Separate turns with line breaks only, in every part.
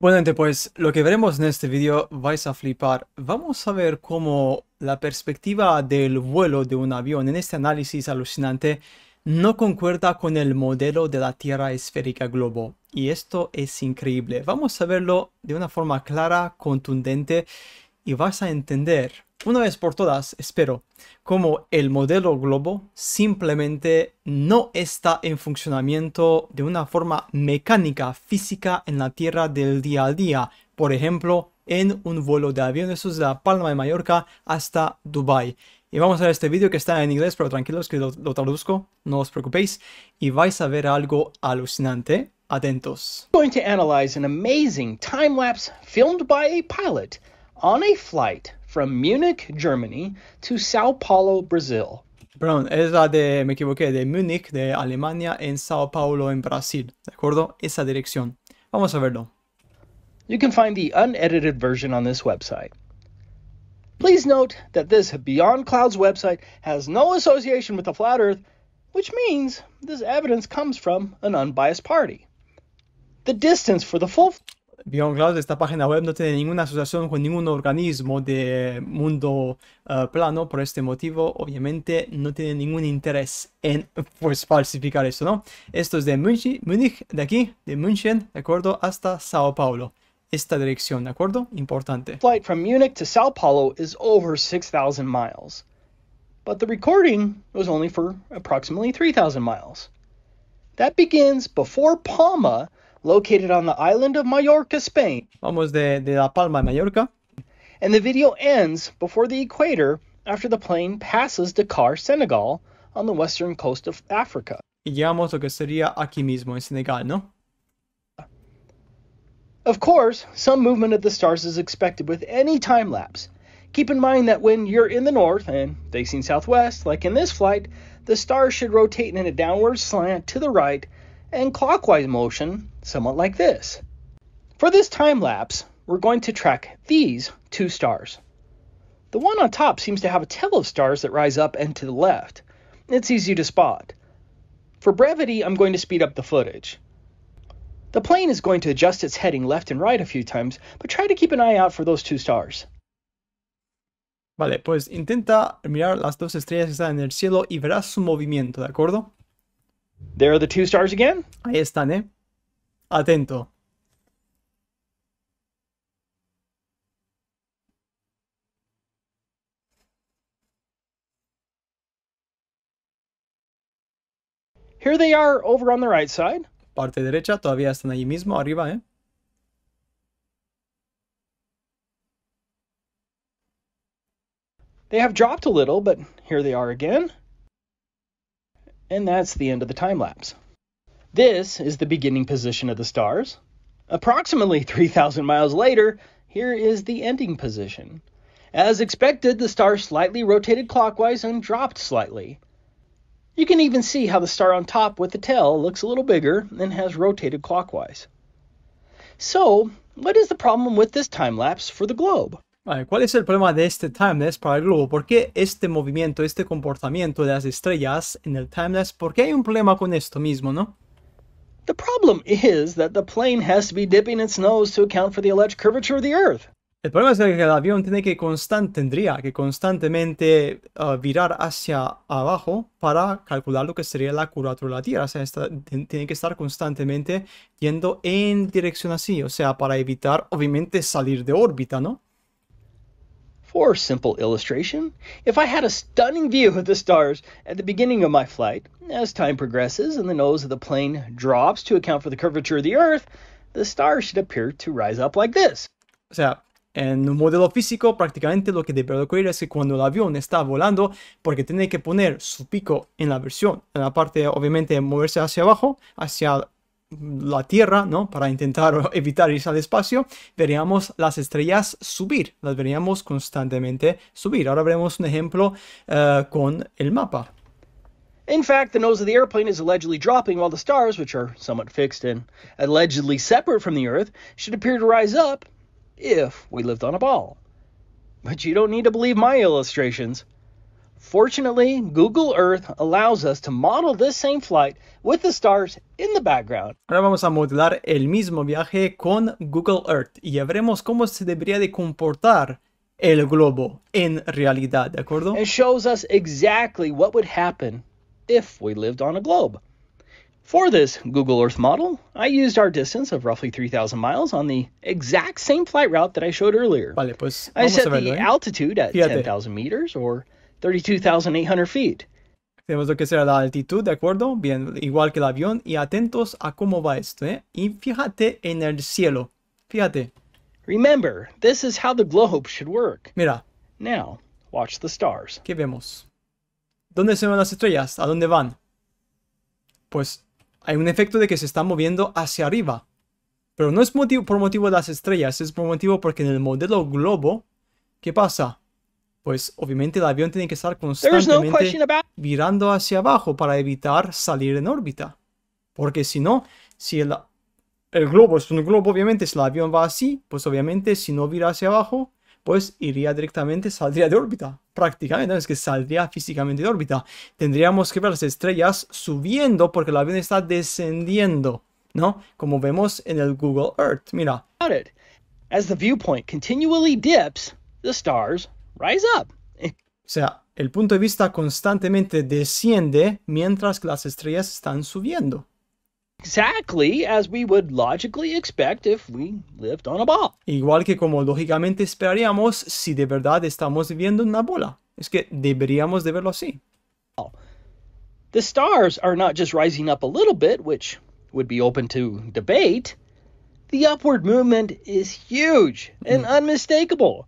Bueno, gente, pues lo que veremos en este vídeo vais a flipar. Vamos a ver cómo la perspectiva del vuelo de un avión en este análisis alucinante no concuerda con el modelo de la Tierra esférica Globo. Y esto es increíble. Vamos a verlo de una forma clara, contundente y vas a entender, una vez por todas, espero, cómo el modelo Globo simplemente no está en funcionamiento de una forma mecánica, física en la Tierra del día a día. Por ejemplo, en un vuelo de avión, eso es de la Palma de Mallorca hasta Dubái. Y vamos a ver este vídeo que está en inglés, pero tranquilos que lo traduzco, no os preocupéis. Y vais a ver algo alucinante. Atentos.
I'm going to analyze an amazing time-lapse filmed by a pilot on a flight from Munich, Germany to Sao Paulo, Brazil.
Perdón, es la de, me equivoqué, de Múnich, de Alemania, en Sao Paulo, en Brasil. ¿De acuerdo? Esa dirección. Vamos a verlo.
You can find the unedited version on this website. Please note that this Beyond Clouds website has no association with the flat Earth, which means this evidence comes from an unbiased party. The distance for the full
Beyond Clouds, esta página web no tiene ninguna asociación con ningún organismo de mundo plano. Por este motivo, obviamente, no tiene ningún interés en, pues, falsificar esto, ¿no? Esto es de Múnich, de aquí, de München, ¿de acuerdo? Hasta Sao Paulo. Esta dirección, ¿de acuerdo? Importante.
Flight from Munich to Sao Paulo is over 6,000 miles. But the recording was only for approximately 3,000 miles. That begins before Palma, located on the island of Mallorca, Spain.
Vamos de la Palma de Mallorca.
And the video ends before the equator after the plane passes Dakar, Senegal, on the western coast of Africa.
Y llegamos a lo que sería aquí mismo, en Senegal, ¿no?
Of course, some movement of the stars is expected with any time lapse. Keep in mind that when you're in the north and facing southwest, like in this flight, the stars should rotate in a downward slant to the right and clockwise motion, somewhat like this. For this time lapse, we're going to track these two stars. The one on top seems to have a tail of stars that rise up and to the left. It's easy to spot. For brevity, I'm going to speed up the footage. The plane is going to adjust its heading left and right a few times, but try to keep an eye out for those two stars.
Vale, pues intenta mirar las dos estrellas que están en el cielo y verás su movimiento, ¿de acuerdo?
There are the two stars again.
Ahí están, ¿eh? Atento.
Here they are over on the right side.
Parte derecha, todavía están allí mismo, arriba, ¿eh?
They have dropped a little, but here they are again. And that's the end of the time lapse. This is the beginning position of the stars. Approximately 3,000 miles later, here is the ending position. As expected, the star slightly rotated clockwise and dropped slightly. You can even see how the star on top with the tail looks a little bigger and has rotated clockwise. So, what is the problem with this time lapse for the globe?
Vale, ¿cuál es el problema de este timelapse para el globo? ¿Por qué este movimiento, este comportamiento de las estrellas en el timelapse? ¿Por qué hay un problema con esto mismo, no?
The problem is that the plane has to be dipping its nose to account for the alleged curvature of the Earth.
El problema es que el avión tendría que constantemente virar hacia abajo para calcular lo que sería la curvatura de la Tierra. O sea, tiene que estar constantemente yendo en dirección así. O sea, para evitar, obviamente, salir de órbita, ¿no?
For simple illustration, if I had a stunning view of the stars at the beginning of my flight, as time progresses and the nose of the plane drops to account for the curvature of the Earth, the stars should appear to rise up like this.
O sea, en un modelo físico, prácticamente lo que debe ocurrir es que cuando el avión está volando, porque tiene que poner su pico en la parte, obviamente, moverse hacia abajo, hacia la Tierra, ¿no? Para intentar evitar irse al espacio, veríamos las estrellas subir, las veríamos constantemente subir. Ahora veremos un ejemplo con el mapa.
In fact, the nose of the airplane is allegedly dropping while the stars, which are somewhat fixed and allegedly separate from the Earth, should appear to rise up if we lived on a ball. But you don't need to believe my illustrations. Fortunately, Google Earth allows us to model this same flight with the stars in the background.
Ahora vamos a modelar el mismo viaje con Google Earth y ya veremos cómo se debería de comportar el globo en realidad, ¿de acuerdo?
And shows us exactly what would happen if we lived on a globe. For this Google Earth model, I used our distance of roughly 3,000 miles on the exact same flight route that I showed earlier.
Vale, pues
I
vamos a
set
verlo,
the
¿eh?
altitude at
Fíjate.
10,000 meters or 32,800 feet.
Tenemos lo que será la altitud, ¿de acuerdo? Bien, igual que el avión. Y atentos a cómo va esto, ¿eh? Y fíjate en el cielo. Fíjate.
Remember, this is how the globe should work.
Mira,
Now, watch the stars.
¿qué vemos? ¿Dónde se ven las estrellas? ¿A dónde van? Pues hay un efecto de que se están moviendo hacia arriba. Pero no es por motivo de las estrellas, es por motivo porque en el modelo Globo, ¿qué pasa? Pues obviamente el avión tiene que estar constantemente virando hacia abajo para evitar salir en órbita. Porque si no, si el globo es un globo, obviamente si el avión va así, pues obviamente si no vira hacia abajo, pues iría directamente, saldría de órbita. Prácticamente, no es que saldría físicamente de órbita. Tendríamos que ver las estrellas subiendo porque el avión está descendiendo, ¿no? Como vemos en el Google Earth, mira.
As the viewpoint continually dips, the stars rise up.
O sea, el punto de vista constantemente desciende mientras que las estrellas están subiendo.
Exactly as we would logically expect if we lived on a ball.
Igual que como lógicamente esperaríamos si de verdad estamos viviendo en una bola. Es que deberíamos de verlo así.
The stars are not just rising up a little bit, which would be open to debate. The upward movement is huge and unmistakable.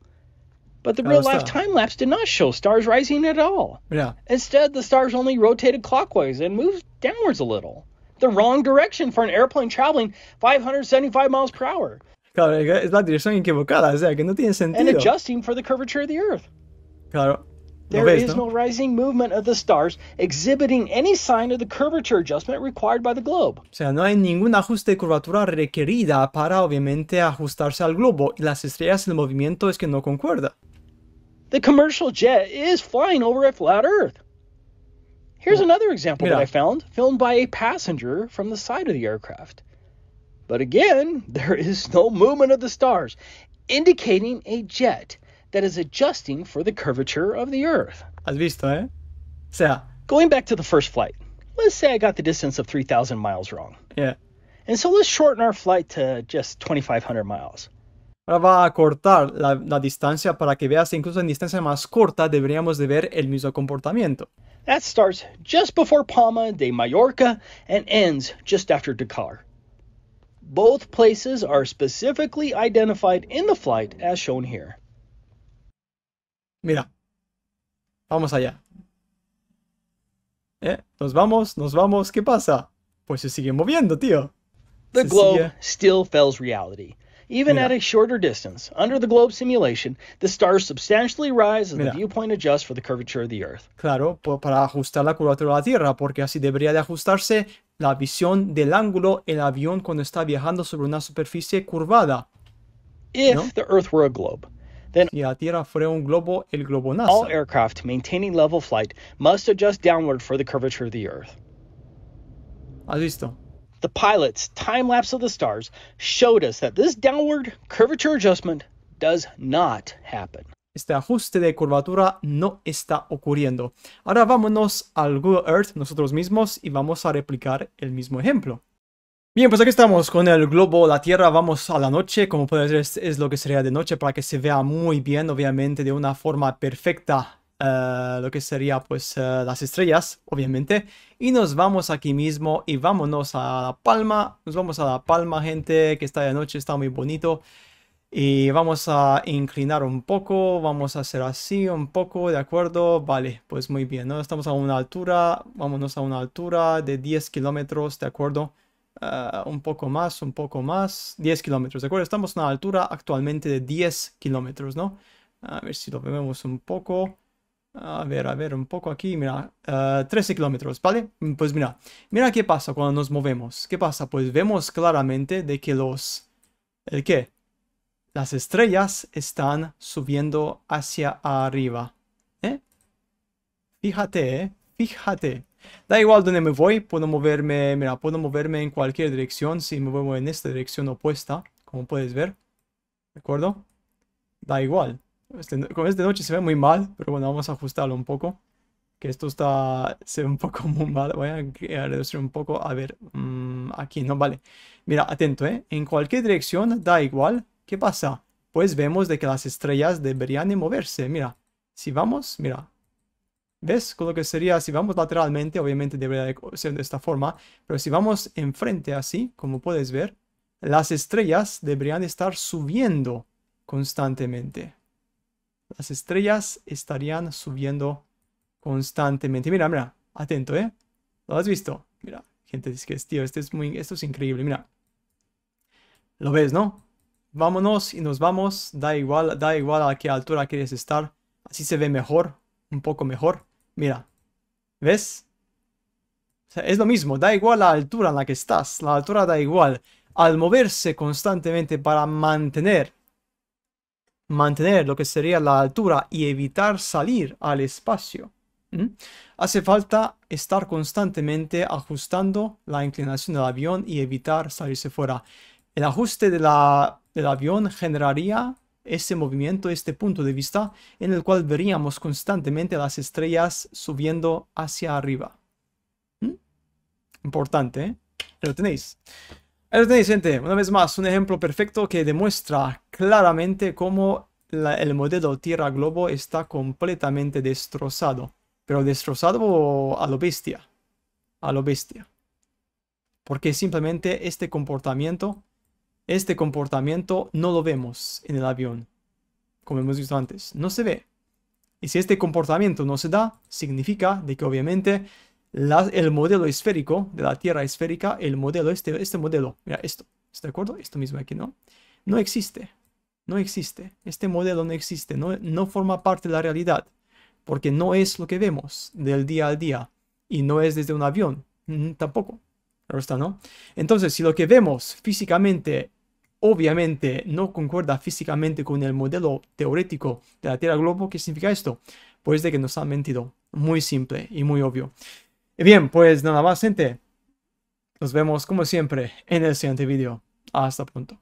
But the real-life time-lapse did not show stars rising at all.
Mira.
Instead, the stars only rotated clockwise and moved downwards a little. The wrong direction for an airplane traveling 575 miles per hour.
Claro, es la dirección equivocada, o sea, que no tiene sentido.
And adjusting for the curvature of the Earth.
Claro.
There is no rising movement of the stars exhibiting any sign of the curvature adjustment required by the globe.
O sea, no hay ningún ajuste de curvatura requerida para, obviamente, ajustarse al globo. Y las estrellas, el movimiento es que no concuerda.
The commercial jet is flying over a flat Earth. Here's another example that I found, filmed by a passenger from the side of the aircraft. But again, there is no movement of the stars, indicating a jet that is adjusting for the curvature of the Earth.
¿Has visto, eh? O sea,
going back to the first flight, let's say I got the distance of 3,000 miles wrong.
Yeah.
And so let's shorten our flight to just 2,500 miles.
Ahora va a cortar la distancia para que veas que incluso en distancia más corta deberíamos de ver el mismo comportamiento.
That starts just before Palma de Mallorca and ends just after Dakar. Both places are specifically identified in the flight as shown here.
Mira, vamos allá. Nos vamos, ¿qué pasa? Pues se sigue moviendo, tío.
The globe still fails reality. Even at a shorter distance, under the globe simulation, the stars substantially rise as the viewpoint adjusts for the curvature of the Earth.
Claro, para ajustar la curvatura de la Tierra, porque así debería de ajustarse la visión del ángulo el avión cuando está viajando sobre una superficie curvada.
If the Earth were a globe, then
si la Tierra fuera un globo, el globo NASA.
All aircraft maintaining level flight must adjust downward for the curvature of the Earth.
¿Has visto?
The pilot's time lapse of the stars showed us that this downward curvature adjustment does not happen.
Este ajuste de curvatura no está ocurriendo. Ahora vámonos al Google Earth nosotros mismos y vamos a replicar el mismo ejemplo. Bien, pues aquí estamos con el globo, la Tierra, vamos a la noche. Como puedes ver, es lo que sería de noche para que se vea muy bien, obviamente, de una forma perfecta. Lo que sería pues las estrellas, obviamente, y nos vamos aquí mismo y vámonos a La Palma. Nos vamos a La Palma, gente, que está de noche, está muy bonito, y vamos a inclinar un poco, vamos a hacer así un poco, de acuerdo. Vale, pues muy bien, ¿no? Estamos a una altura, vámonos a una altura de 10 kilómetros, de acuerdo. Un poco más, 10 kilómetros, de acuerdo. Estamos a una altura actualmente de 10 kilómetros, ¿no? A ver si lo vemos un poco. A ver, un poco aquí, mira, 13 kilómetros, ¿vale? Pues mira qué pasa cuando nos movemos. ¿Qué pasa? Pues vemos claramente de que las estrellas están subiendo hacia arriba, ¿eh? Fíjate. Da igual donde me voy, puedo moverme, mira, puedo moverme en cualquier dirección. Si me muevo en esta dirección opuesta, como puedes ver, ¿de acuerdo? Da igual. Con de noche se ve muy mal, pero bueno, vamos a ajustarlo un poco. Que esto se ve un poco muy mal. Voy a reducir un poco. A ver, aquí, no, vale. Mira, atento, ¿eh? En cualquier dirección, da igual. ¿Qué pasa? Pues vemos de que las estrellas deberían de moverse. Mira, si vamos, mira. ¿Ves? Con lo que sería, si vamos lateralmente, obviamente debería de ser de esta forma. Pero si vamos enfrente así, como puedes ver, las estrellas deberían estar subiendo constantemente. Las estrellas estarían subiendo constantemente. Mira, atento, ¿eh? ¿Lo has visto? Mira, gente, es que, tío, esto es increíble, mira. ¿Lo ves, no? Vámonos y nos vamos, da igual a qué altura quieres estar. Así se ve mejor, un poco mejor. Mira, ¿ves? O sea, es lo mismo, da igual la altura en la que estás, la altura da igual. Al moverse constantemente para mantener lo que sería la altura y evitar salir al espacio. Hace falta estar constantemente ajustando la inclinación del avión y evitar salirse fuera. El ajuste del avión generaría ese movimiento, este punto de vista en el cual veríamos constantemente las estrellas subiendo hacia arriba. Importante, ¿eh? Ahí lo tenéis. Ahí lo tenéis, gente. Una vez más, un ejemplo perfecto que demuestra claramente cómo el modelo Tierra Globo está completamente destrozado. Pero destrozado a lo bestia. A lo bestia. Porque simplemente este comportamiento no lo vemos en el avión. Como hemos visto antes. No se ve. Y si este comportamiento no se da, significa de que obviamente el modelo esférico de la Tierra esférica, el modelo, este modelo, mira esto, ¿está de acuerdo? Esto mismo aquí, ¿no? No existe. No existe. Este modelo no existe. No forma parte de la realidad. Porque no es lo que vemos del día al día. Y no es desde un avión. Tampoco. Claro está, ¿no? Entonces, si lo que vemos físicamente, obviamente, no concuerda físicamente con el modelo teórico de la Tierra Globo, ¿qué significa esto? Pues de que nos han mentido. Muy simple y muy obvio. Y bien, pues nada más, gente. Nos vemos como siempre en el siguiente vídeo. Hasta pronto.